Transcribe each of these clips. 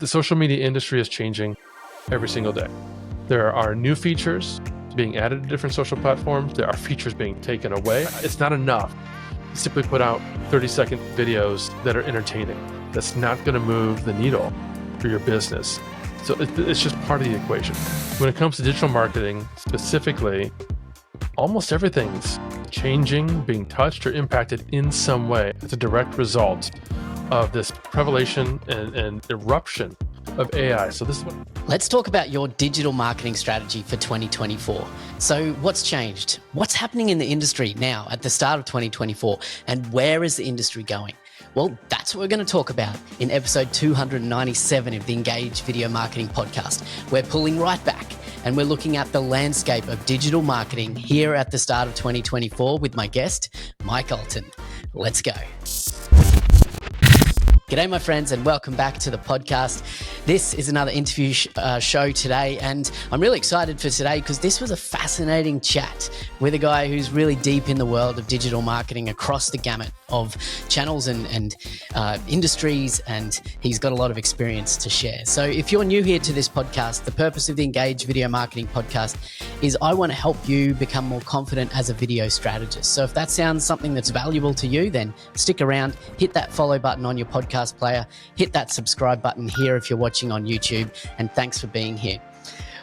The social media industry is changing every single day. There are new features being added to different social platforms. There are features being taken away. It's not enough to simply put out 30-second videos that are entertaining. That's not going to move the needle for your business. So it's just part of the equation. When it comes to digital marketing specifically, almost everything's changing, being touched or impacted in some way as a direct result of this revelation and eruption of AI. So this is what... Let's talk about your digital marketing strategy for 2024. So what's changed? What's happening in the industry now at the start of 2024? And where is the industry going? Well, that's what we're going to talk about in episode 297 of the Engage Video Marketing Podcast. We're pulling right back and we're looking at the landscape of digital marketing here at the start of 2024 with my guest, Mike Allton. Let's go. G'day, my friends, and welcome back to the podcast. This is another interview show today, and I'm really excited for today because this was a fascinating chat with a guy who's really deep in the world of digital marketing across the gamut of channels and industries, and he's got a lot of experience to share. So if you're new here to this podcast, the purpose of the Engage Video Marketing Podcast is I want to help you become more confident as a video strategist. So if that sounds something that's valuable to you, then stick around, hit that follow button on your podcast player, hit that subscribe button here if you're watching on YouTube, and thanks for being here.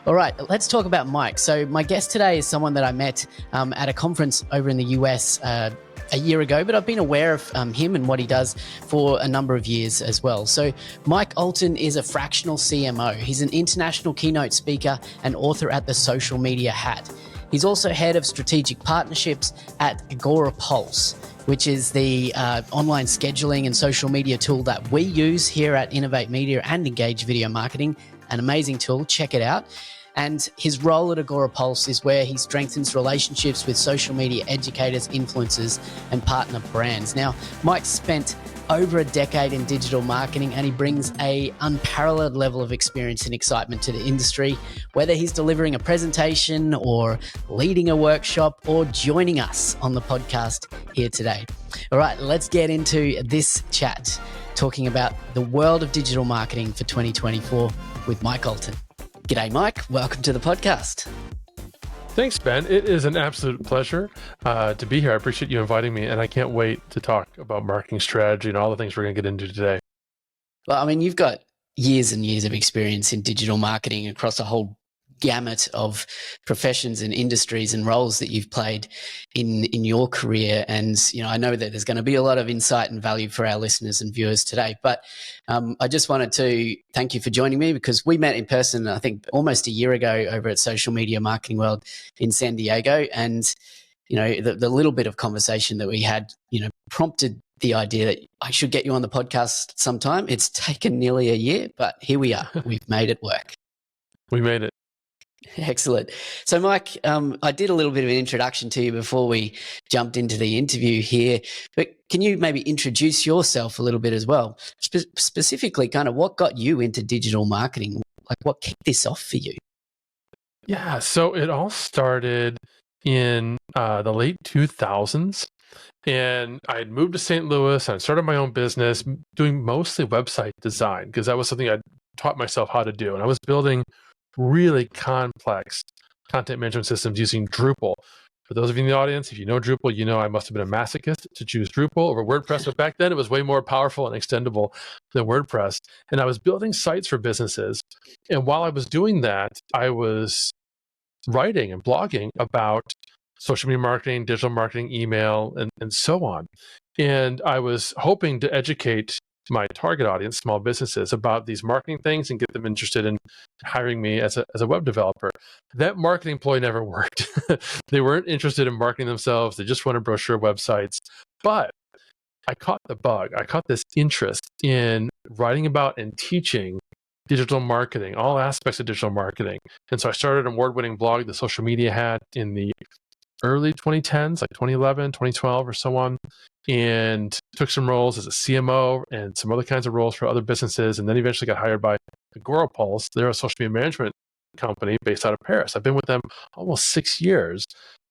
All right, let's talk about Mike. So my guest today is someone that I met at a conference over in the US a year ago, but I've been aware of him and what he does for a number of years as well. So Mike Allton is a fractional CMO. He's an international keynote speaker and author at the Social Media Hat. He's also head of strategic partnerships at Agora Pulse, which is the online scheduling and social media tool that we use here at Innovate Media and Engage Video Marketing. An amazing tool, check it out. And his role at Agora Pulse is where he strengthens relationships with social media educators, influencers, and partner brands. Now, Mike spent over a decade in digital marketing, and he brings a unparalleled level of experience and excitement to the industry, whether he's delivering a presentation or leading a workshop or joining us on the podcast here today. All right, let's get into this chat talking about the world of digital marketing for 2024 with Mike Allton. G'day, Mike. Welcome to the podcast. Thanks, Ben. It is an absolute pleasure to be here. I appreciate you inviting me, and I can't wait to talk about marketing strategy and all the things we're going to get into today. Well, I mean, you've got years and years of experience in digital marketing across a whole gamut of professions and industries and roles that you've played in your career. And, you know, I know that there's going to be a lot of insight and value for our listeners and viewers today. But I just wanted to thank you for joining me because we met in person, I think, almost a year ago over at Social Media Marketing World in San Diego. And, you know, the little bit of conversation that we had, you know, prompted the idea that I should get you on the podcast sometime. It's taken nearly a year, but here we are. We've made it work. We made it. Excellent. So, Mike, I did a little bit of an introduction to you before we jumped into the interview here, but can you maybe introduce yourself a little bit as well? Specifically, kind of what got you into digital marketing? Like, what kicked this off for you? Yeah, so it all started in the late 2000s, and I had moved to St. Louis, and I started my own business doing mostly website design because that was something I taught myself how to do, and I was building really complex content management systems using Drupal. For those of you in the audience, if you know Drupal, you know I must have been a masochist to choose Drupal over WordPress, but back then it was way more powerful and extendable than WordPress. And I was building sites for businesses. And while I was doing that, I was writing and blogging about social media marketing, digital marketing, email, and so on. And I was hoping to educate my target audience, small businesses, about these marketing things and get them interested in hiring me as a web developer. That marketing ploy never worked. They weren't interested in marketing themselves. They just wanted brochure websites. But I caught the bug. I caught this interest in writing about and teaching digital marketing, all aspects of digital marketing. And so I started an award-winning blog, The Social Media Hat, in the early 2010s, like 2011, 2012 or so on, and took some roles as a CMO and some other kinds of roles for other businesses, and then eventually got hired by Agora Pulse. They're a social media management company based out of Paris. I've been with them almost 6 years,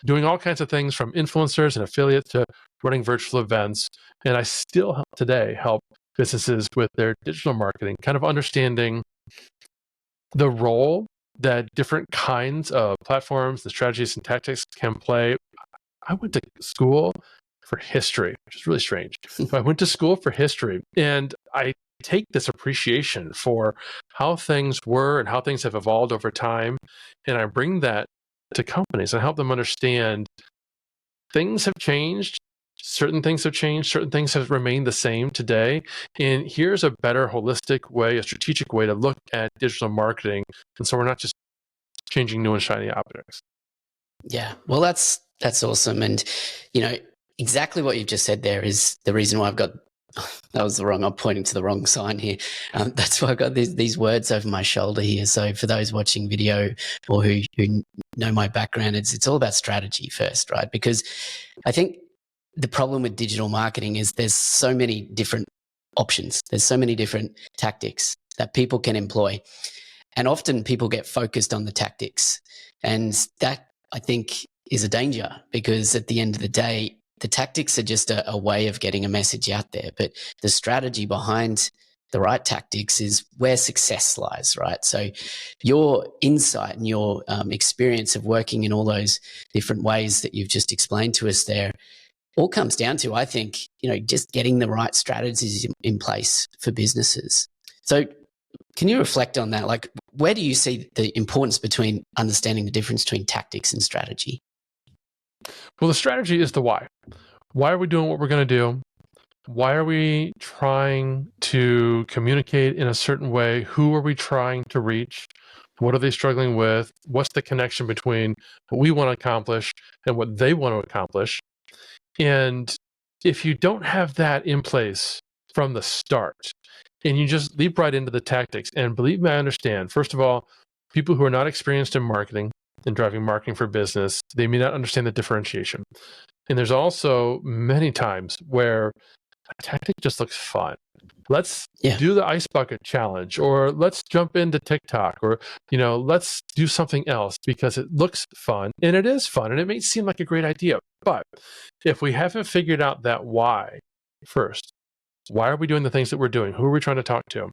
doing all kinds of things from influencers and affiliates to running virtual events. And I still today help businesses with their digital marketing, kind of understanding the role that different kinds of platforms, the strategies and tactics can play. I went to school for history, which is really strange. So I went to school for history, and I take this appreciation for how things were and how things have evolved over time, and I bring that to companies and help them understand things have changed. Certain things have changed, certain things have remained the same today. And here's a better holistic way, a strategic way to look at digital marketing. And so we're not just changing new and shiny objects. Yeah, well, that's awesome. And, exactly what you've just said there is the reason why I'm pointing to the wrong sign here. That's why I've got these words over my shoulder here. So for those watching video or who know my background, it's all about strategy first, right? Because I think the problem with digital marketing is there's so many different options. There's so many different tactics that people can employ. And often people get focused on the tactics. And that, I think, is a danger, because at the end of the day, the tactics are just a way of getting a message out there. But the strategy behind the right tactics is where success lies, right? So your insight and your experience of working in all those different ways that you've just explained to us there all comes down to, I think, just getting the right strategies in place for businesses. So can you reflect on that? Like, where do you see the importance between understanding the difference between tactics and strategy? Well, the strategy is the why. Why are we doing what we're going to do? Why are we trying to communicate in a certain way? Who are we trying to reach? What are they struggling with? What's the connection between what we want to accomplish and what they want to accomplish? And if you don't have that in place from the start, and you just leap right into the tactics, and believe me, I understand. First of all, people who are not experienced in marketing and driving marketing for business, they may not understand the differentiation. And there's also many times where a tactic just looks fun. Let's do the ice bucket challenge, or let's jump into TikTok, or let's do something else because it looks fun, and it is fun, and it may seem like a great idea. But if we haven't figured out that why first, why are we doing the things that we're doing? Who are we trying to talk to?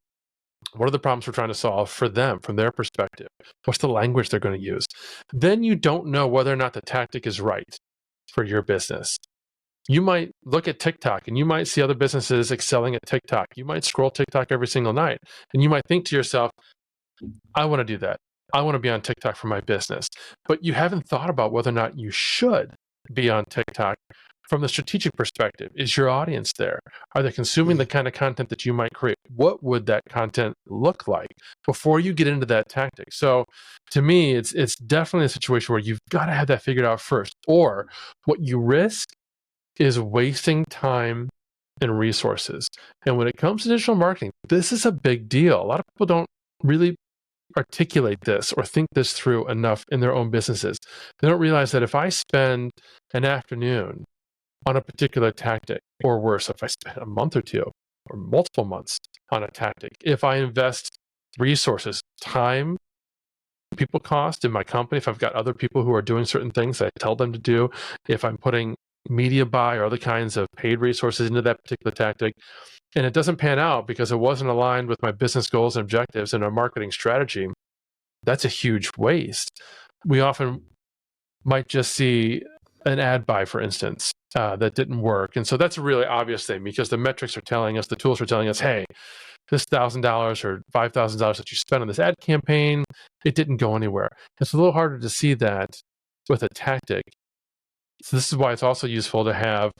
What are the problems we're trying to solve for them from their perspective? What's the language they're going to use? Then you don't know whether or not the tactic is right for your business. You might look at TikTok and you might see other businesses excelling at TikTok. You might scroll TikTok every single night and you might think to yourself, I want to do that. I want to be on TikTok for my business. But you haven't thought about whether or not you should be on TikTok from the strategic perspective. Is your audience there? Are they consuming the kind of content that you might create? What would that content look like before you get into that tactic? So to me, it's definitely a situation where you've got to have that figured out first. Or what you risk is wasting time and resources. And when it comes to digital marketing, this is a big deal. A lot of people don't really articulate this or think this through enough in their own businesses. They don't realize that if I spend an afternoon on a particular tactic, or worse, if I spend a month or two or multiple months on a tactic, if I invest resources, time, people cost in my company, if I've got other people who are doing certain things that I tell them to do, if I'm putting media buy or other kinds of paid resources into that particular tactic, and it doesn't pan out because it wasn't aligned with my business goals and objectives and our marketing strategy, that's a huge waste. We often might just see an ad buy, for instance, that didn't work. And so that's a really obvious thing because the metrics are telling us, the tools are telling us, hey, this $1,000 or $5,000 that you spent on this ad campaign, it didn't go anywhere. It's a little harder to see that with a tactic. So this is why it's also useful to have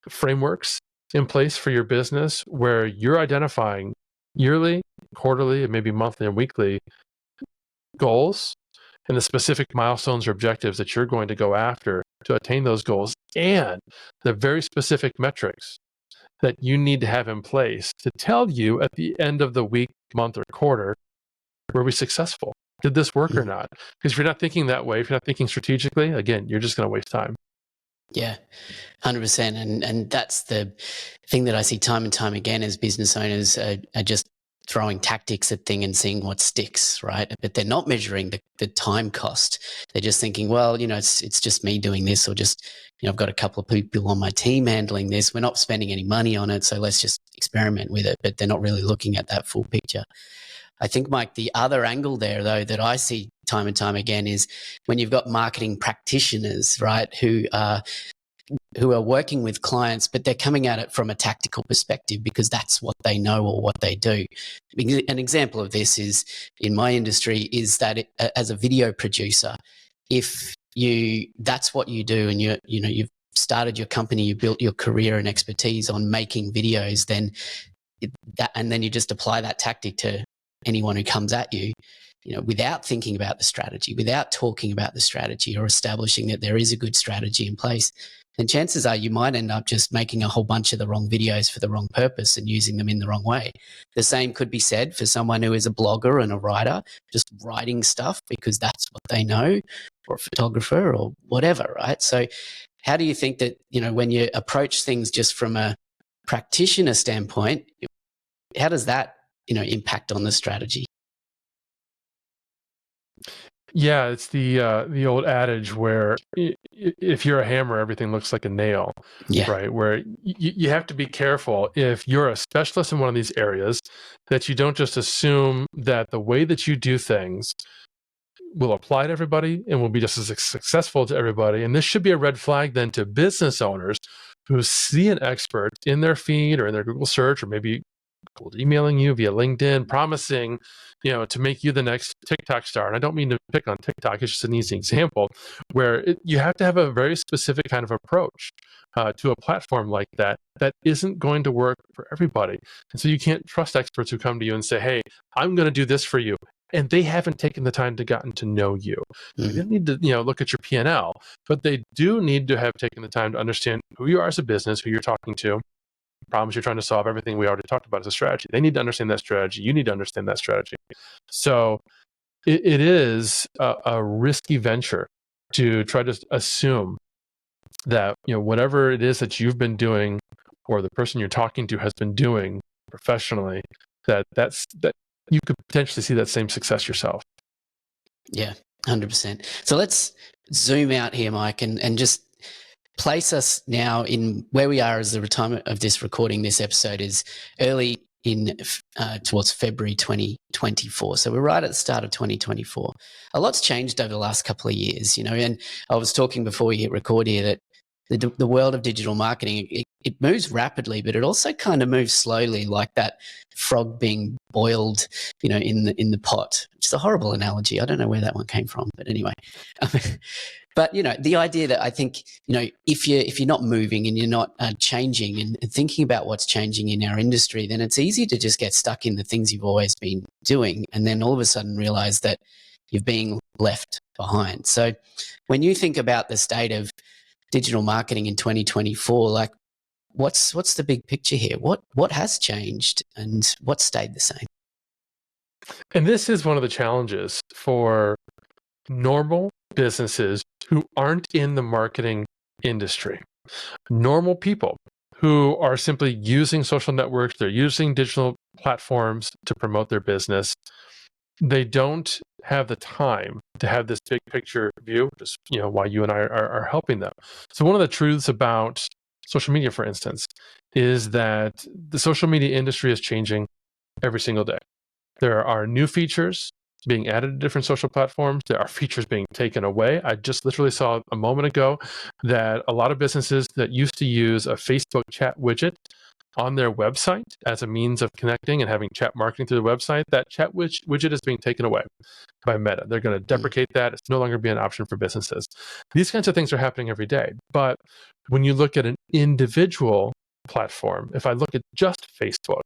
frameworks in place for your business where you're identifying yearly, quarterly, and maybe monthly and weekly goals and the specific milestones or objectives that you're going to go after to attain those goals, and the very specific metrics that you need to have in place to tell you at the end of the week, month, or quarter, were we successful? Did this work or not? Because if you're not thinking that way, if you're not thinking strategically, again, you're just going to waste time. Yeah, 100%. And that's the thing that I see time and time again as business owners are just throwing tactics at thing and seeing what sticks, right? But they're not measuring the time cost. They're just thinking, well, it's just me doing this, or just, I've got a couple of people on my team handling this. We're not spending any money on it, so let's just experiment with it. But they're not really looking at that full picture. I think, Mike, the other angle there, though, that I see time and time again is when you've got marketing practitioners, right, who are working with clients, but they're coming at it from a tactical perspective because that's what they know or what they do. An example of this is in my industry is that as a video producer, if that's what you do, and you've started your company, you built your career and expertise on making videos, and then you just apply that tactic to anyone who comes at you, without thinking about the strategy, without talking about the strategy or establishing that there is a good strategy in place, then chances are you might end up just making a whole bunch of the wrong videos for the wrong purpose and using them in the wrong way. The same could be said for someone who is a blogger and a writer, just writing stuff because that's what they know, or a photographer or whatever, right? So how do you think that, when you approach things just from a practitioner standpoint, how does that impact on the strategy? Yeah, it's the old adage where if you're a hammer, everything looks like a nail, right? Where you have to be careful if you're a specialist in one of these areas, that you don't just assume that the way that you do things will apply to everybody and will be just as successful to everybody. And this should be a red flag then to business owners who see an expert in their feed or in their Google search, or maybe cold emailing you via LinkedIn, promising, to make you the next TikTok star. And I don't mean to pick on TikTok, it's just an easy example where you have to have a very specific kind of approach to a platform like that isn't going to work for everybody. And so you can't trust experts who come to you and say, hey, I'm going to do this for you, and they haven't taken the time to gotten to know you. Mm-hmm. They don't need to, look at your P&L, but they do need to have taken the time to understand who you are as a business, who you're talking to, problems you're trying to solve, everything we already talked about as a strategy. They need to understand that strategy. You need to understand that strategy. So it is a risky venture to try to assume that, whatever it is that you've been doing or the person you're talking to has been doing professionally, that you could potentially see that same success yourself. Yeah, 100%. So let's zoom out here, Mike, and just place us now in where we are as the retirement of this recording. This episode is early in towards February 2024. So we're right at the start of 2024. A lot's changed over the last couple of years, and I was talking before we hit record here that the world of digital marketing, it moves rapidly, but it also kind of moves slowly, like that frog being boiled, in the pot. It's a horrible analogy. I don't know where that one came from, but anyway. But, the idea that I think, if you're not moving and you're not changing and thinking about what's changing in our industry, then it's easy to just get stuck in the things you've always been doing, and then all of a sudden realize that you're being left behind. So when you think about the state of digital marketing in 2024, like what's the big picture here? What has changed and what stayed the same? And this is one of the challenges for normal businesses who aren't in the marketing industry. Normal people who are simply using social networks, they're using digital platforms to promote their business. They don't have the time to have this big picture view, just why you and I are helping them. So one of the truths about social media, for instance, is that the social media industry is changing every single day. There are new features being added to different social platforms. There are features being taken away. I just literally saw a moment ago that a lot of businesses that used to use a Facebook chat widget on their website as a means of connecting and having chat marketing through the website, that chat widget is being taken away by Meta. They're going to deprecate that. It's no longer be an option for businesses. These kinds of things are happening every day. But when you look at an individual platform, if I look at just Facebook,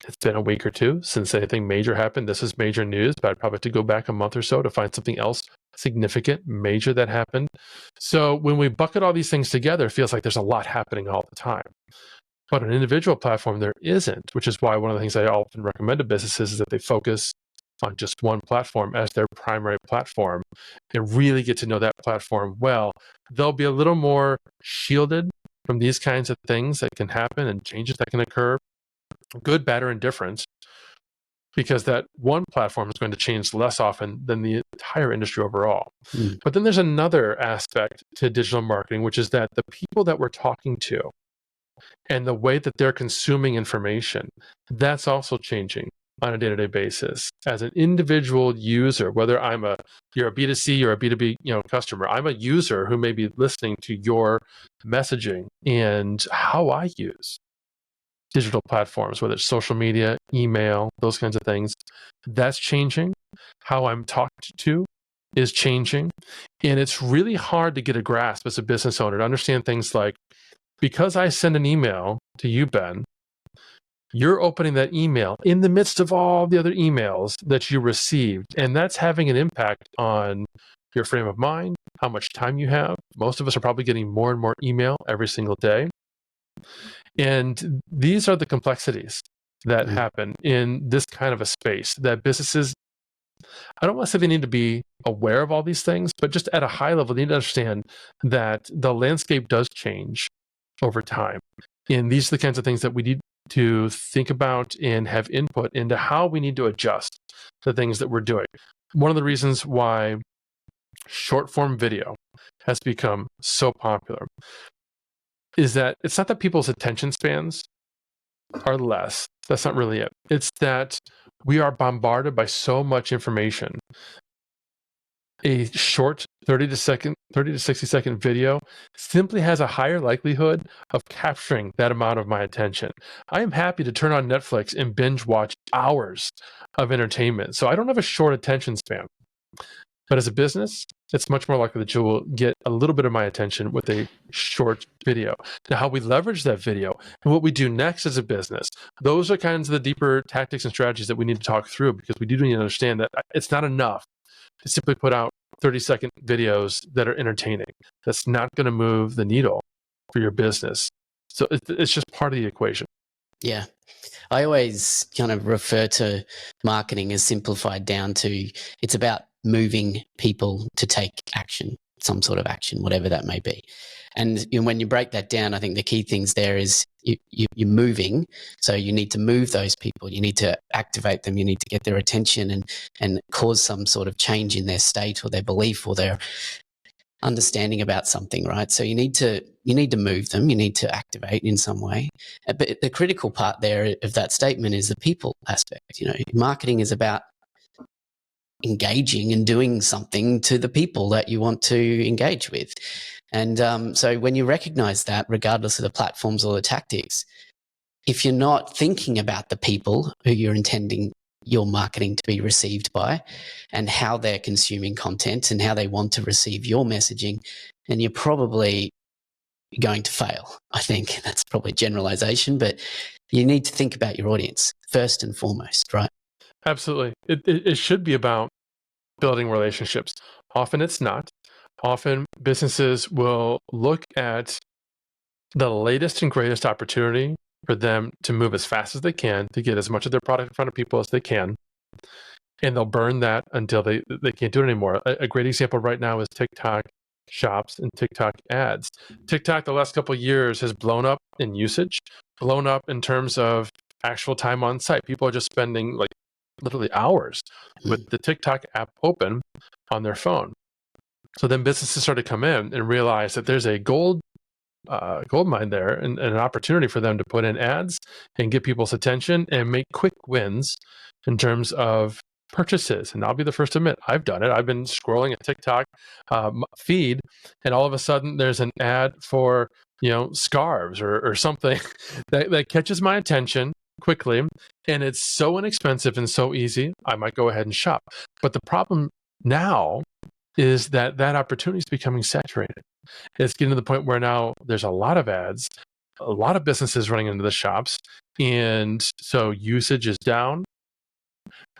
it's been a week or two since anything major happened. This is major news, but I'd probably have to go back a month or so to find something else significant, major that happened. So when we bucket all these things together, it feels like there's a lot happening all the time. But an individual platform, there isn't, which is why one of the things I often recommend to businesses is that they focus on just one platform as their primary platform and really get to know that platform well. They'll be a little more shielded from these kinds of things that can happen and changes that can occur good, bad, or indifferent, because that one platform is going to change less often than the entire industry overall. Mm. But then there's another aspect to digital marketing, which is that the people that we're talking to and the way that they're consuming information, that's also changing on a day-to-day basis. As an individual user, whether you're a B2C or a B2B, customer, I'm a user who may be listening to your messaging and how I use digital platforms, whether it's social media, email, those kinds of things. That's changing. How I'm talked to is changing. And it's really hard to get a grasp as a business owner to understand things like, because I send an email to you, Ben, you're opening that email in the midst of all the other emails that you received. And that's having an impact on your frame of mind, how much time you have. Most of us are probably getting more and more email every single day. And these are the complexities that happen in this kind of a space that businesses, I don't want to say they need to be aware of all these things, but just at a high level, they need to understand that the landscape does change over time. And these are the kinds of things that we need to think about and have input into how we need to adjust the things that we're doing. One of the reasons why short form video has become so popular is that it's not that people's attention spans are less. That's not really it. It's that we are bombarded by so much information. A short 30 to 60 second video simply has a higher likelihood of capturing that amount of my attention. I am happy to turn on Netflix and binge watch hours of entertainment. So I don't have a short attention span. But as a business, it's much more likely that you will get a little bit of my attention with a short video. Now, how we leverage that video and what we do next as a business, those are kinds of the deeper tactics and strategies that we need to talk through, because we do need to understand that it's not enough to simply put out 30-second videos that are entertaining. That's not going to move the needle for your business. So it's just part of the equation. Yeah. I always kind of refer to marketing as simplified down to, it's about moving people to take action, some sort of action, whatever that may be. And when you break that down, I think the key things there is you're moving. So you need to move those people. You need to activate them. You need to get their attention and cause some sort of change in their state or their belief or their understanding about something, right? So you need to move them. You need to activate in some way. But the critical part there of that statement is the people aspect. Marketing is about engaging and doing something to the people that you want to engage with. And so when you recognize that, regardless of the platforms or the tactics, if you're not thinking about the people who you're intending your marketing to be received by and how they're consuming content and how they want to receive your messaging, then you're probably going to fail. I think that's probably a generalization, but you need to think about your audience first and foremost, right? Absolutely. It should be about building relationships. Often it's not. Often businesses will look at the latest and greatest opportunity for them to move as fast as they can to get as much of their product in front of people as they can. And they'll burn that until they can't do it anymore. A great example right now is TikTok shops and TikTok ads. TikTok the last couple of years has blown up in usage, blown up in terms of actual time on site. People are just spending like literally hours with the TikTok app open on their phone. So then businesses start to come in and realize that there's a gold mine there and an opportunity for them to put in ads and get people's attention and make quick wins in terms of purchases. And I'll be the first to admit, I've done it. I've been scrolling a TikTok feed, and all of a sudden there's an ad for scarves or something that catches my attention quickly, and it's so inexpensive and so easy, I might go ahead and shop. But the problem now is that opportunity is becoming saturated. It's getting to the point where now there's a lot of ads, a lot of businesses running into the shops, and so usage is down.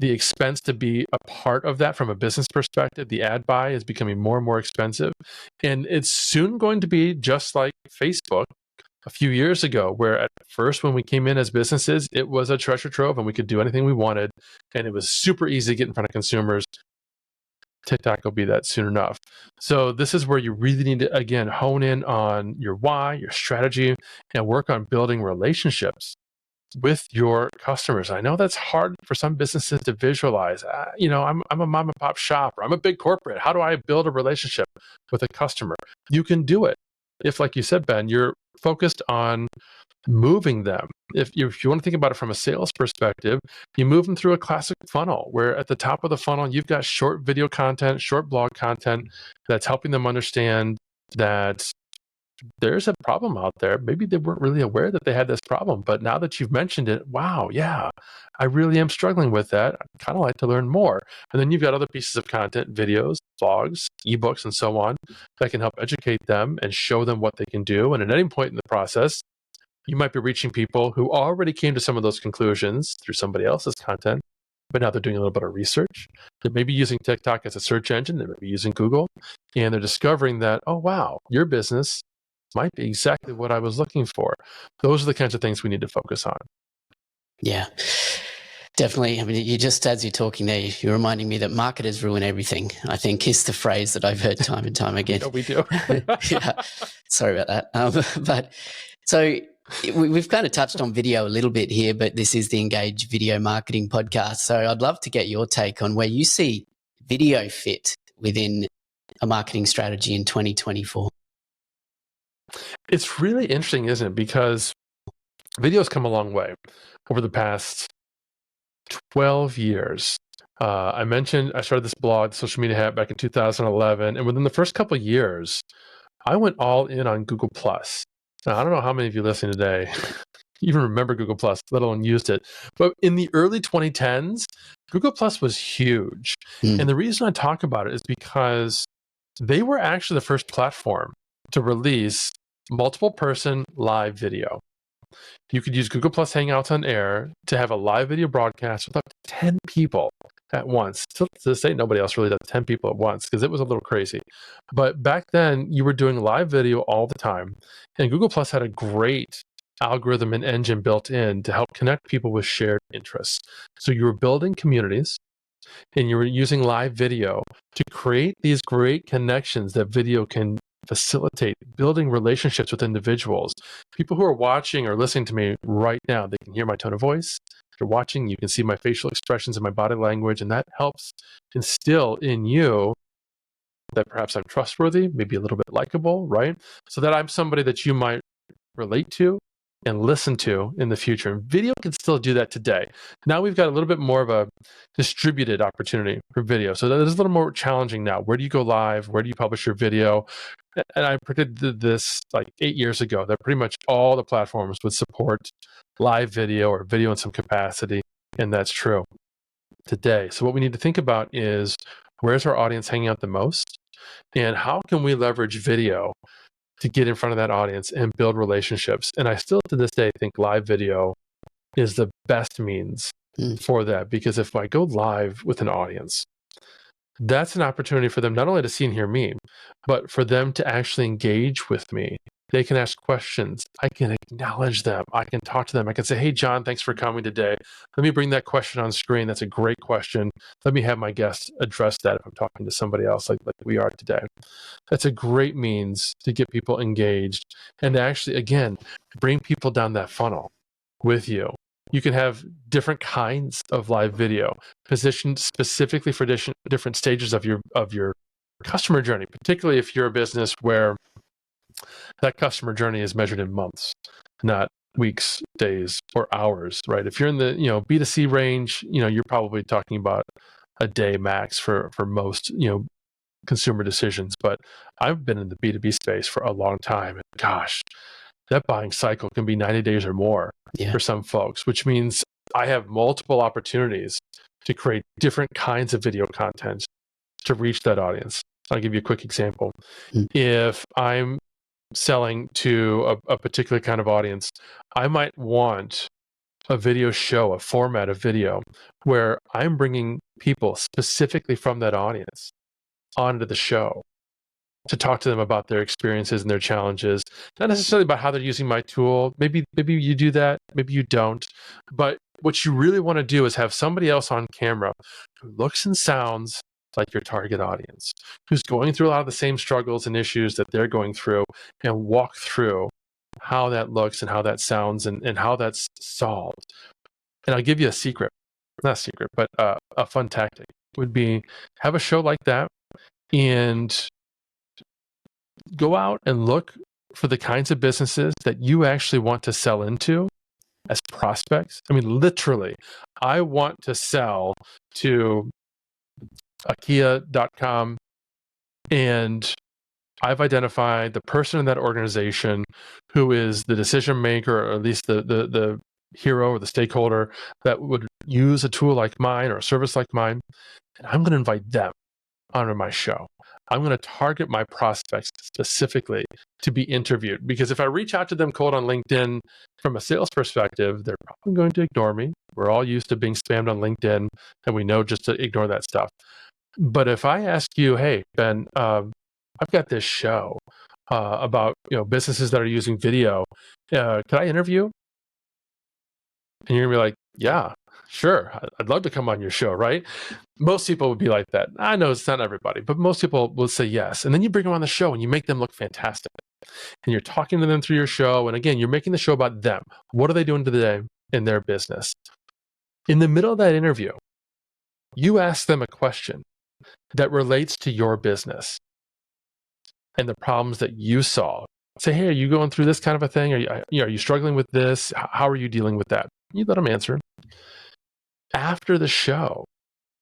The expense to be a part of that from a business perspective, the ad buy is becoming more and more expensive. And it's soon going to be just like Facebook a few years ago, where at first when we came in as businesses, it was a treasure trove and we could do anything we wanted. And it was super easy to get in front of consumers. TikTok will be that soon enough. So this is where you really need to, again, hone in on your why, your strategy, and work on building relationships with your customers. I know that's hard for some businesses to visualize. I'm a mom and pop shop, or I'm a big corporate. How do I build a relationship with a customer? You can do it if, like you said, Ben, you're focused on moving them. If you want to think about it from a sales perspective, you move them through a classic funnel where at the top of the funnel, you've got short video content, short blog content that's helping them understand that there's a problem out there. Maybe they weren't really aware that they had this problem, but now that you've mentioned it, wow, yeah, I really am struggling with that. I'd kind of like to learn more. And then you've got other pieces of content, videos, blogs, ebooks, and so on that can help educate them and show them what they can do. And at any point in the process, you might be reaching people who already came to some of those conclusions through somebody else's content, but now they're doing a little bit of research. They're maybe using TikTok as a search engine. They may be using Google, and they're discovering that, oh, wow, your business might be exactly what I was looking for. Those are the kinds of things we need to focus on. Yeah, definitely. I mean, you just, as you're talking there, you're reminding me that marketers ruin everything, I think is the phrase that I've heard time and time again. Yeah, we do. Yeah, sorry about that. But so we've kind of touched on video a little bit here, but this is the Engage Video Marketing Podcast. So I'd love to get your take on where you see video fit within a marketing strategy in 2024. It's really interesting, isn't it? Because video's come a long way over the past 12 years. I mentioned I started this blog, Social Media Hat, back in 2011. And within the first couple of years, I went all in on Google+. Now, I don't know how many of you listening today even remember Google+, let alone used it. But in the early 2010s, Google+ was huge. And the reason I talk about it is because they were actually the first platform to release multiple person live video. You could use Google Plus Hangouts on Air to have a live video broadcast with up to 10 people at once. To this day, nobody else really does 10 people at once because it was a little crazy. But back then, you were doing live video all the time. And Google Plus had a great algorithm and engine built in to help connect people with shared interests. So you were building communities and you were using live video to create these great connections that video can facilitate, building relationships with individuals. People who are watching or listening to me right now, they can hear my tone of voice. They're watching, you can see my facial expressions and my body language, and that helps instill in you that perhaps I'm trustworthy, maybe a little bit likable, right? So that I'm somebody that you might relate to and listen to in the future. And video can still do that today. Now we've got a little bit more of a distributed opportunity for video. So that is a little more challenging now. Where do you go live? Where do you publish your video? And I predicted this like 8 years ago, that pretty much all the platforms would support live video or video in some capacity. And that's true today. So what we need to think about is, where's our audience hanging out the most? And how can we leverage video to get in front of that audience and build relationships? And I still, to this day, think live video is the best means for that. Because if I go live with an audience, that's an opportunity for them not only to see and hear me, but for them to actually engage with me. They can ask questions. I can acknowledge them. I can talk to them. I can say, hey, John, thanks for coming today. Let me bring that question on screen. That's a great question. Let me have my guest address that if I'm talking to somebody else like we are today. That's a great means to get people engaged and to actually, again, bring people down that funnel with you. You can have different kinds of live video positioned specifically for different stages of your customer journey, particularly if you're a business where that customer journey is measured in months, not weeks, days, or hours, right? If you're in the B2C range, you're probably talking about a day max for most consumer decisions. But I've been in the B2B space for a long time, and gosh, that buying cycle can be 90 days or more for some folks, which means I have multiple opportunities to create different kinds of video content to reach that audience. I'll give you a quick example. If I'm selling to a particular kind of audience, I might want a video show, a format of video where I'm bringing people specifically from that audience onto the show to talk to them about their experiences and their challenges, not necessarily about how they're using my tool. Maybe you do that, maybe you don't. But what you really want to do is have somebody else on camera who looks and sounds like your target audience, who's going through a lot of the same struggles and issues that they're going through, and walk through how that looks and how that sounds and how that's solved. And I'll give you a secret, not a secret, but a fun tactic would be have a show like that and go out and look for the kinds of businesses that you actually want to sell into as prospects. I mean, literally, I want to sell to IKEA.com, and I've identified the person in that organization who is the decision maker, or at least the hero or the stakeholder that would use a tool like mine or a service like mine, and I'm going to invite them onto my show. I'm going to target my prospects specifically to be interviewed, because if I reach out to them cold on LinkedIn from a sales perspective, they're probably going to ignore me. We're all used to being spammed on LinkedIn, and we know just to ignore that stuff. But if I ask you, hey, Ben, I've got this show about businesses that are using video. Could I interview? And you're gonna be like, yeah, sure. I'd love to come on your show, right? Most people would be like that. I know it's not everybody, but most people will say yes. And then you bring them on the show and you make them look fantastic. And you're talking to them through your show. And again, you're making the show about them. What are they doing today in their business? In the middle of that interview, you ask them a question that relates to your business and the problems that you solve. Say, hey, are you going through this kind of a thing? Are you struggling with this? How are you dealing with that? You let them answer. After the show,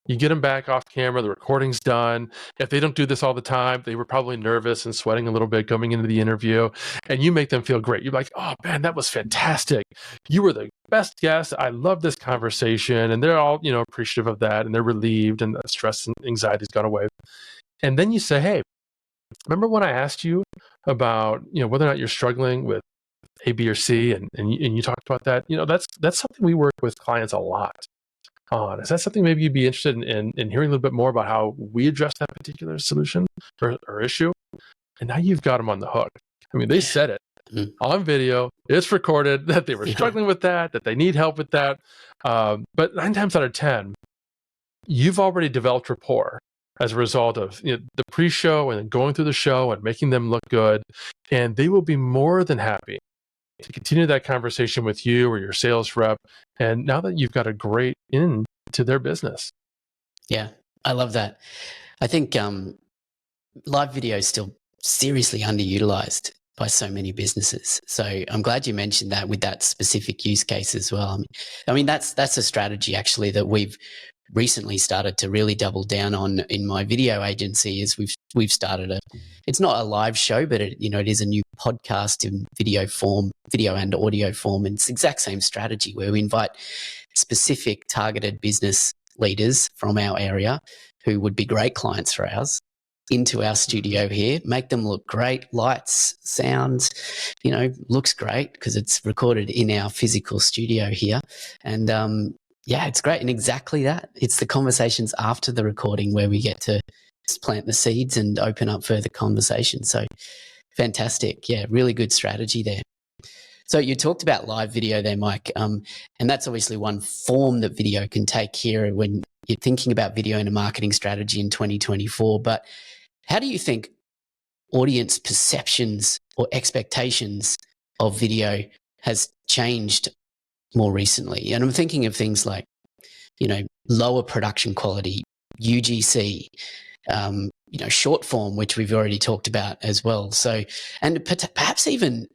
you get them back off camera, the recording's done. If they don't do this all the time, they were probably nervous and sweating a little bit coming into the interview, and you make them feel great. You're like, oh man, that was fantastic. You were the best guest. I love this conversation. And they're all, appreciative of that, and they're relieved, and the stress and anxiety's gone away. And then you say, hey, remember when I asked you about, whether or not you're struggling with A, B, or C, and you talked about that? That's something we work with clients a lot on. Is that something maybe you'd be interested in hearing a little bit more about how we address that particular solution or issue? And now you've got them on the hook. I mean, they said it on video. It's recorded that they were struggling with that they need help with that. But 9 times out of 10, you've already developed rapport as a result of the pre-show and then going through the show and making them look good. And they will be more than happy to continue that conversation with you or your sales rep. And now that you've got a great in to their business. Yeah, I love that. I think live video is still seriously underutilized by so many businesses. So I'm glad you mentioned that with that specific use case as well. I mean that's a strategy actually that we've recently started to really double down on in my video agency. Is we've started it's not a live show, but it is a new podcast in video and audio form, and it's the exact same strategy where we invite specific targeted business leaders from our area who would be great clients for ours into our studio here, make them look great, lights, sounds, looks great because it's recorded in our physical studio here. And yeah, it's great. And exactly that. It's the conversations after the recording where we get to plant the seeds and open up further conversation. So fantastic. Yeah, really good strategy there. So you talked about live video there, Mike, and that's obviously one form that video can take here when you're thinking about video in a marketing strategy in 2024. But how do you think audience perceptions or expectations of video has changed more recently? And I'm thinking of things like, lower production quality, UGC, short form, which we've already talked about as well. So, and perhaps even,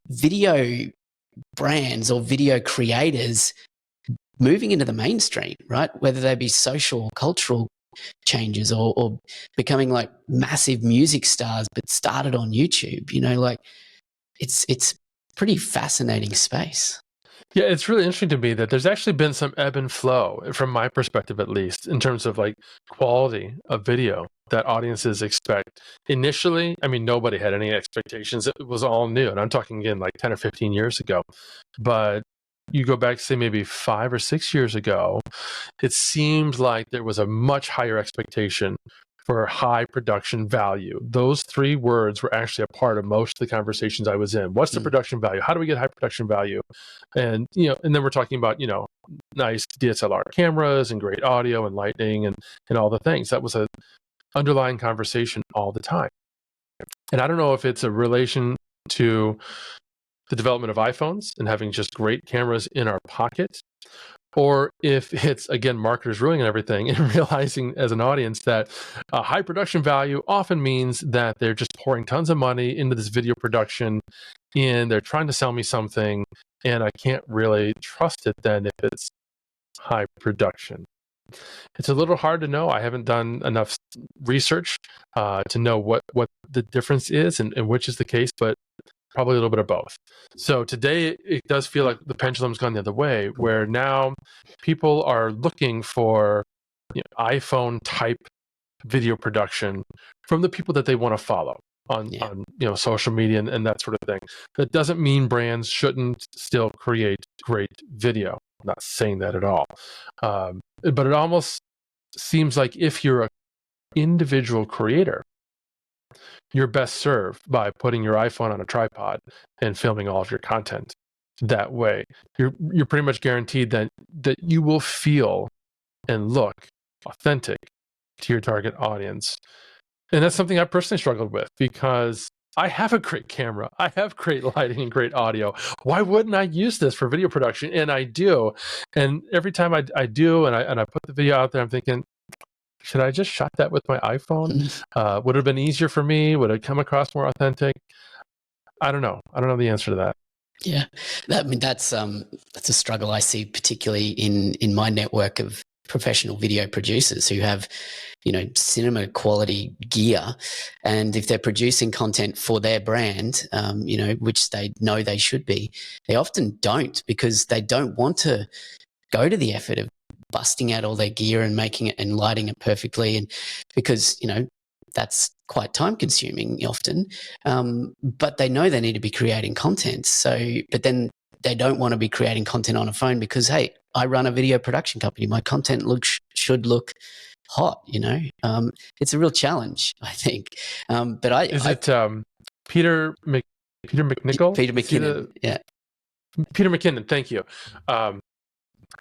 video brands or video creators moving into the mainstream, right? Whether they be social, cultural changes or becoming like massive music stars, but started on YouTube, it's pretty fascinating space. Yeah, it's really interesting to me that there's actually been some ebb and flow, from my perspective at least, in terms of like quality of video that audiences expect. Initially, I mean, nobody had any expectations. It was all new. And I'm talking again like 10 or 15 years ago. But you go back, say maybe 5 or 6 years ago, it seemed like there was a much higher expectation for high production value. Those 3 words were actually a part of most of the conversations I was in. What's the production value? How do we get high production value? And, and then we're talking about, nice DSLR cameras and great audio and lighting and all the things. That was a underlying conversation all the time. And I don't know if it's a relation to the development of iPhones and having just great cameras in our pocket, or if it's, again, marketers ruining everything and realizing as an audience that high production value often means that they're just pouring tons of money into this video production and they're trying to sell me something, and I can't really trust it then if it's high production. It's a little hard to know. I haven't done enough research to know what the difference is and which is the case, but probably a little bit of both. So today it does feel like the pendulum's gone the other way, where now people are looking for iPhone type video production from the people that they want to follow on social media and that sort of thing. That doesn't mean brands shouldn't still create great video. I'm not saying that at all. But it almost seems like if you're an individual creator, you're best served by putting your iPhone on a tripod and filming all of your content that way. You're pretty much guaranteed that you will feel and look authentic to your target audience. And that's something I personally struggled with because I have a great camera. I have great lighting and great audio. Why wouldn't I use this for video production? And I do. And every time I do and I put the video out there, I'm thinking, should I just shot that with my iPhone? Would it have been easier for me? Would it come across more authentic? I don't know. I don't know the answer to that. Yeah, that's a struggle I see particularly in my network of professional video producers who have, cinema quality gear, and if they're producing content for their brand, which they know they should be, they often don't because they don't want to go to the effort of busting out all their gear and making it and lighting it perfectly, and because that's quite time consuming often, but they know they need to be creating content. But then they don't want to be creating content on a phone because, hey, I run a video production company. My content should look hot. It's a real challenge, I think. Peter McNichol? Peter McKinnon. Yeah, Peter McKinnon. Thank you.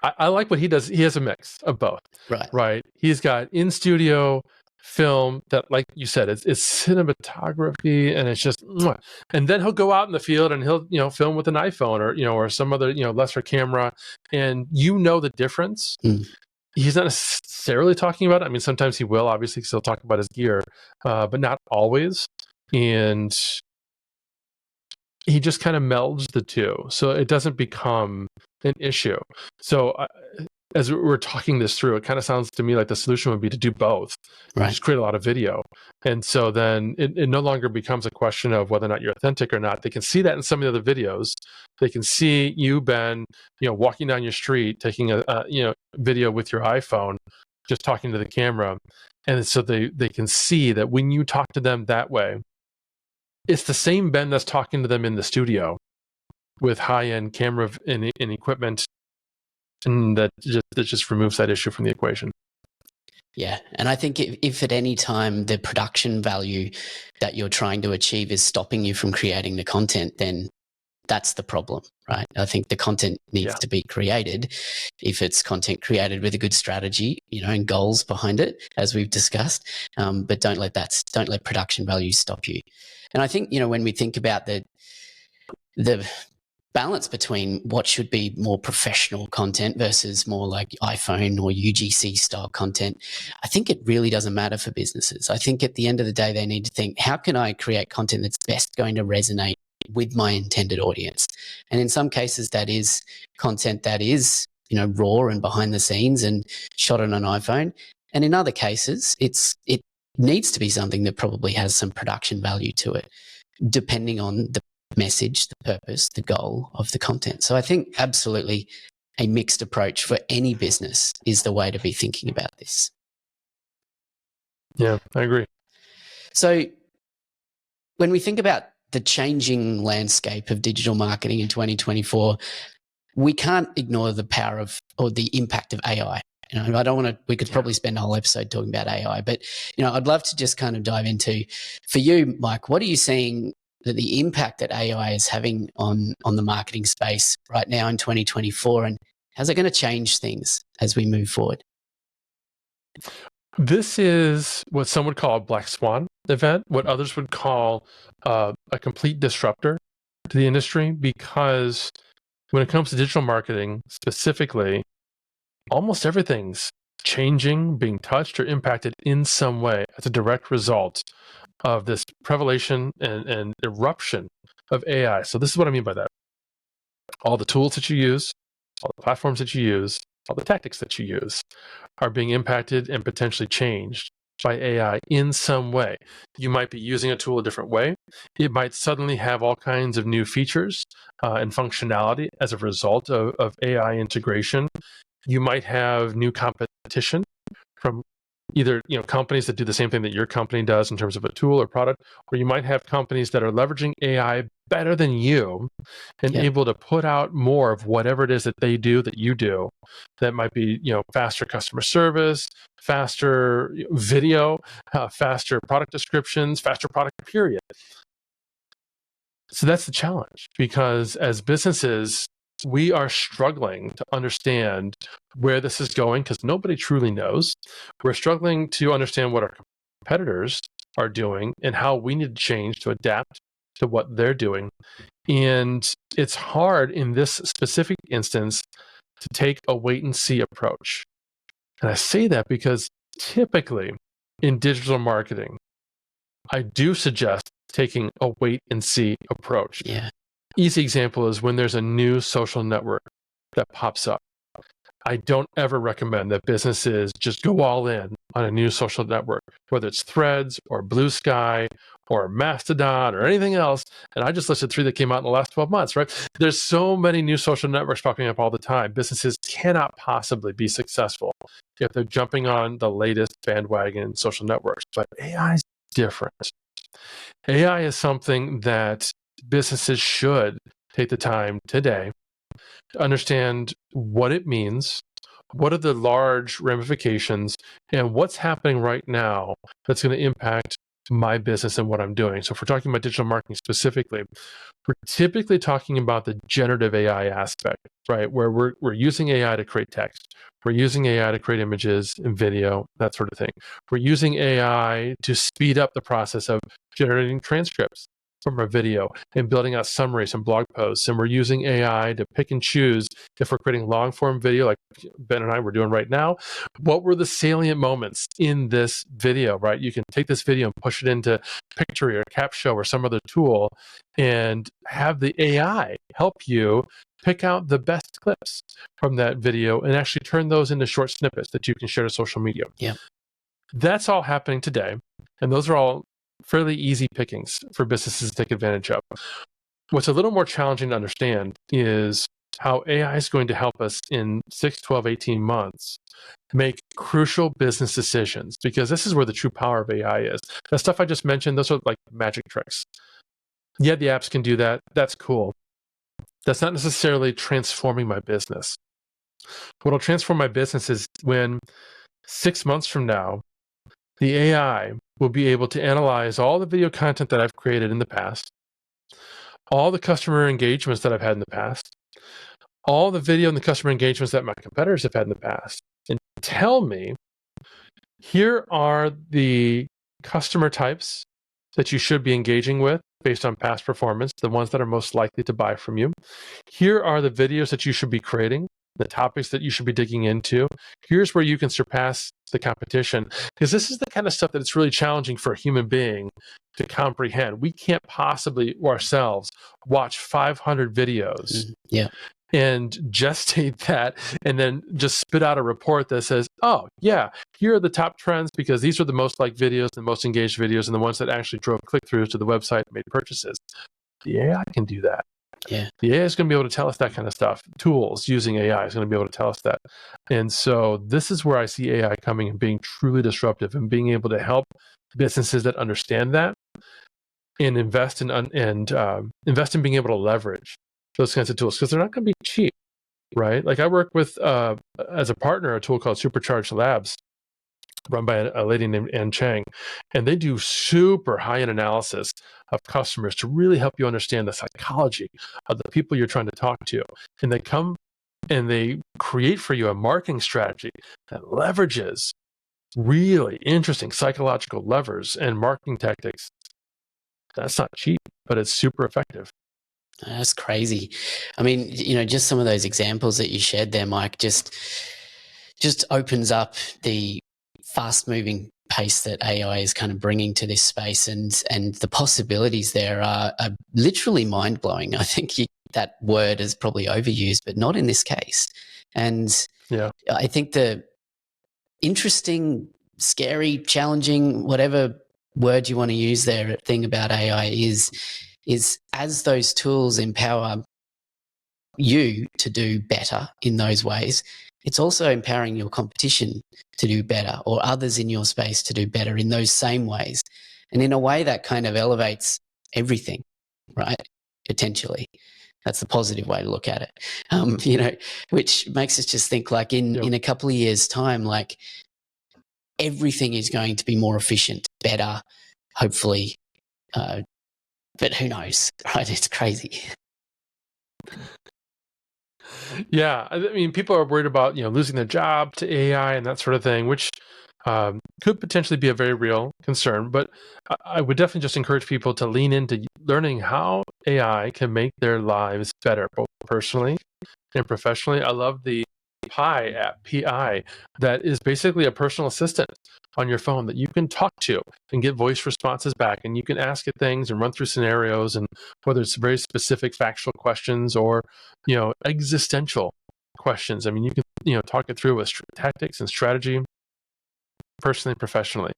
I like what he does. He has a mix of both. Right. He's got in studio film that, like you said, it's cinematography and it's just, and then he'll go out in the field and he'll film with an iPhone or some other lesser camera, and the difference. He's not necessarily talking about it. I mean, sometimes he will, obviously, because he'll talk about his gear, but not always. And he just kind of melds the two, so it doesn't become an issue. So as we're talking this through, it kind of sounds to me like the solution would be to do both, just create a lot of video. And so then it no longer becomes a question of whether or not you're authentic or not. They can see that in some of the other videos. They can see you, Ben, walking down your street, taking a video with your iPhone, just talking to the camera. And so they can see that when you talk to them that way, it's the same Ben that's talking to them in the studio with high-end camera and equipment, and that just removes that issue from the equation. Yeah, and I think if at any time the production value that you're trying to achieve is stopping you from creating the content, then that's the problem, right? I think the content needs to be created. If it's content created with a good strategy, and goals behind it, as we've discussed, but don't let production value stop you. And I think, when we think about the balance between what should be more professional content versus more like iPhone or UGC style content, I think it really doesn't matter for businesses. I think at the end of the day, they need to think, how can I create content that's best going to resonate with my intended audience? And in some cases, that is content that is, raw and behind the scenes and shot on an iPhone. And in other cases, it needs to be something that probably has some production value to it, depending on the message, the purpose, the goal of the content. So I think absolutely a mixed approach for any business is the way to be thinking about this. Yeah, I agree. So when we think about the changing landscape of digital marketing in 2024, we can't ignore the power of or the impact of AI. I don't want to, we could probably spend a whole episode talking about AI, but, I'd love to just kind of dive into, for you, Mike, what are you seeing that the impact that AI is having on the marketing space right now in 2024, and how's it going to change things as we move forward? This is what some would call a black swan event, what others would call a complete disruptor to the industry, because when it comes to digital marketing specifically, almost everything's changing, being touched, or impacted in some way as a direct result of this revelation and eruption of AI. So this is what I mean by that. All the tools that you use, all the platforms that you use, all the tactics that you use are being impacted and potentially changed by AI in some way. You might be using a tool a different way. It might suddenly have all kinds of new features and functionality as a result of AI integration. You might have new competition from either companies that do the same thing that your company does in terms of a tool or product, or you might have companies that are leveraging AI better than you and able to put out more of whatever it is that they do that you do. That might be faster customer service, faster video, faster product descriptions, faster product period. So that's the challenge, because as businesses, we are struggling to understand where this is going because nobody truly knows. We're struggling to understand what our competitors are doing and how we need to change to adapt to what they're doing. And it's hard in this specific instance to take a wait and see approach. And I say that because typically in digital marketing, I do suggest taking a wait and see approach. Yeah. Easy example is when there's a new social network that pops up. I don't ever recommend that businesses just go all in on a new social network, whether it's Threads or Blue Sky or Mastodon or anything else. And I just listed 3 that came out in the last 12 months, right? There's so many new social networks popping up all the time. Businesses cannot possibly be successful if they're jumping on the latest bandwagon social networks. But AI is different. AI is something that businesses should take the time today to understand what it means, what are the large ramifications, and what's happening right now that's going to impact my business and what I'm doing. So if we're talking about digital marketing specifically, we're typically talking about the generative AI aspect, right? Where we're using AI to create text. We're using AI to create images and video, that sort of thing. We're using AI to speed up the process of generating transcripts from our video and building out summaries and blog posts. And we're using AI to pick and choose, if we're creating long form video like Ben and I were doing right now, what were the salient moments in this video, right? You can take this video and push it into Pictory or Capshow or some other tool and have the AI help you pick out the best clips from that video and actually turn those into short snippets that you can share to social media. Yeah. That's all happening today. And those are all fairly easy pickings for businesses to take advantage of. What's a little more challenging to understand is how AI is going to help us in 6, 12, 18 months make crucial business decisions, because this is where the true power of AI is. The stuff I just mentioned, those are like magic tricks. Yeah, the apps can do that. That's cool. That's not necessarily transforming my business. What will transform my business is when 6 months from now, the AI will be able to analyze all the video content that I've created in the past, all the customer engagements that I've had in the past, all the video and the customer engagements that my competitors have had in the past, and tell me, here are the customer types that you should be engaging with based on past performance, the ones that are most likely to buy from you. Here are the videos that you should be creating, the topics that you should be digging into. Here's where you can surpass the competition, because this is the kind of stuff that it's really challenging for a human being to comprehend. We can't possibly ourselves watch 500 videos and gestate that and then just spit out a report that says, oh yeah, here are the top trends because these are the most liked videos, the most engaged videos, and the ones that actually drove click-throughs to the website and made purchases. The AI can do that. Yeah. The AI is going to be able to tell us that kind of stuff. Tools using AI is going to be able to tell us that. And so this is where I see AI coming and being truly disruptive and being able to help businesses that understand that and invest in being able to leverage those kinds of tools, because they're not going to be cheap, right? Like I work with, as a partner, a tool called Supercharged Labs, run by a lady named Ann Chang, and they do super high-end analysis of customers to really help you understand the psychology of the people you're trying to talk to. And they come and they create for you a marketing strategy that leverages really interesting psychological levers and marketing tactics. That's not cheap, but it's super effective. That's crazy. I mean, just some of those examples that you shared there, Mike, just opens up the fast moving pace that AI is kind of bringing to this space, and the possibilities there are literally mind blowing. I think that word is probably overused, but not in this case. And yeah, I think the interesting, scary, challenging, whatever word you want to use there, thing about AI is as those tools empower you to do better in those ways, it's also empowering your competition to do better, or others in your space to do better in those same ways. And in a way that kind of elevates everything, right? Potentially. That's the positive way to look at it, which makes us just think like in a couple of years' time, like everything is going to be more efficient, better, hopefully. But who knows, right? It's crazy. Yeah, I mean, people are worried about losing their job to AI and that sort of thing, which could potentially be a very real concern. But I would definitely just encourage people to lean into learning how AI can make their lives better, both personally and professionally. I love the Pi app, PI, that is basically a personal assistant on your phone that you can talk to and get voice responses back, and you can ask it things and run through scenarios, and whether it's very specific factual questions or existential questions. I mean, you can talk it through with tactics and strategy, personally and professionally.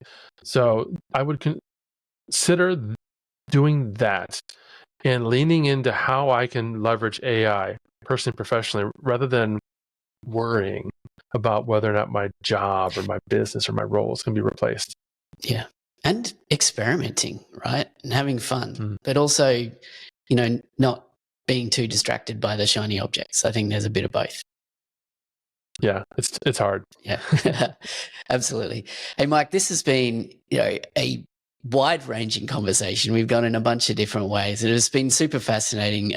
So I would consider doing that and leaning into how I can leverage AI personally and professionally, rather than worrying about whether or not my job or my business or my role is going to be replaced. Yeah. And experimenting, right? And having fun, but also, not being too distracted by the shiny objects. I think there's a bit of both. Yeah, it's hard. Yeah, absolutely. Hey, Mike, this has been, a wide-ranging conversation. We've gone in a bunch of different ways. It has been super fascinating.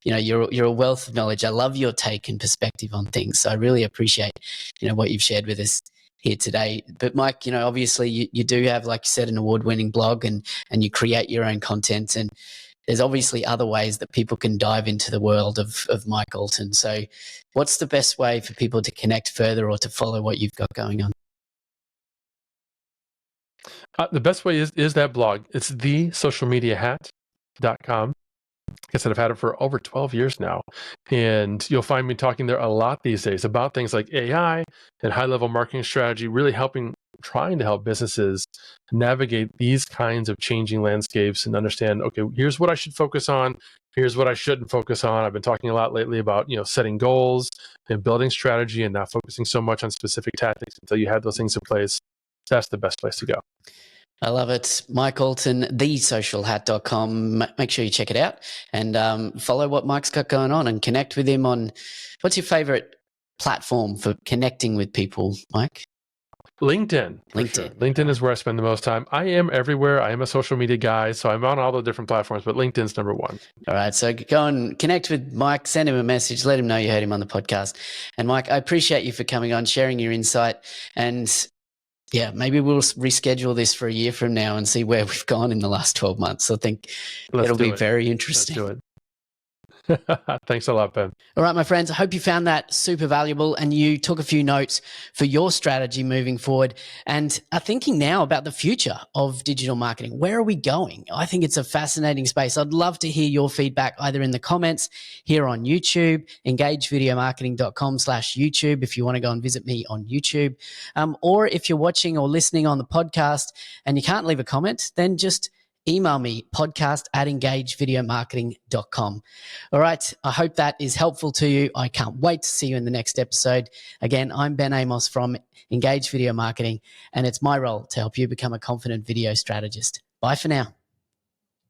You're a wealth of knowledge. I love your take and perspective on things. So I really appreciate, what you've shared with us here today. But Mike, obviously you do have, like you said, an award-winning blog, and you create your own content, and there's obviously other ways that people can dive into the world of Mike Allton. So what's the best way for people to connect further or to follow what you've got going on? The best way is that blog. It's thesocialmediahat.com. Like I said, I've had it for over 12 years now, and you'll find me talking there a lot these days about things like AI and high-level marketing strategy, really trying to help businesses navigate these kinds of changing landscapes and understand, okay, here's what I should focus on, here's what I shouldn't focus on. I've been talking a lot lately about, setting goals and building strategy and not focusing so much on specific tactics until you have those things in place. That's the best place to go. I love it. Mike Allton, thesocialhat.com. Make sure you check it out and follow what Mike's got going on and connect with him on, what's your favorite platform for connecting with people, Mike? LinkedIn. LinkedIn. Sure. LinkedIn is where I spend the most time. I am everywhere. I am a social media guy, so I'm on all the different platforms, but LinkedIn's number one. All right. So go and connect with Mike, send him a message, let him know you heard him on the podcast. And Mike, I appreciate you for coming on, sharing your insight, and yeah, maybe we'll reschedule this for a year from now and see where we've gone in the last 12 months. I think it'll be very interesting. Let's do it. Thanks a lot, Ben. All right, my friends, I hope you found that super valuable and you took a few notes for your strategy moving forward and are thinking now about the future of digital marketing. Where are we going? I think it's a fascinating space. I'd love to hear your feedback either in the comments here on YouTube, engagevideomarketing.com/YouTube if you want to go and visit me on YouTube. Or if you're watching or listening on the podcast and you can't leave a comment, then just email me, podcast@engagevideomarketing.com. All right. I hope that is helpful to you. I can't wait to see you in the next episode. Again, I'm Ben Amos from Engage Video Marketing, and it's my role to help you become a confident video strategist. Bye for now.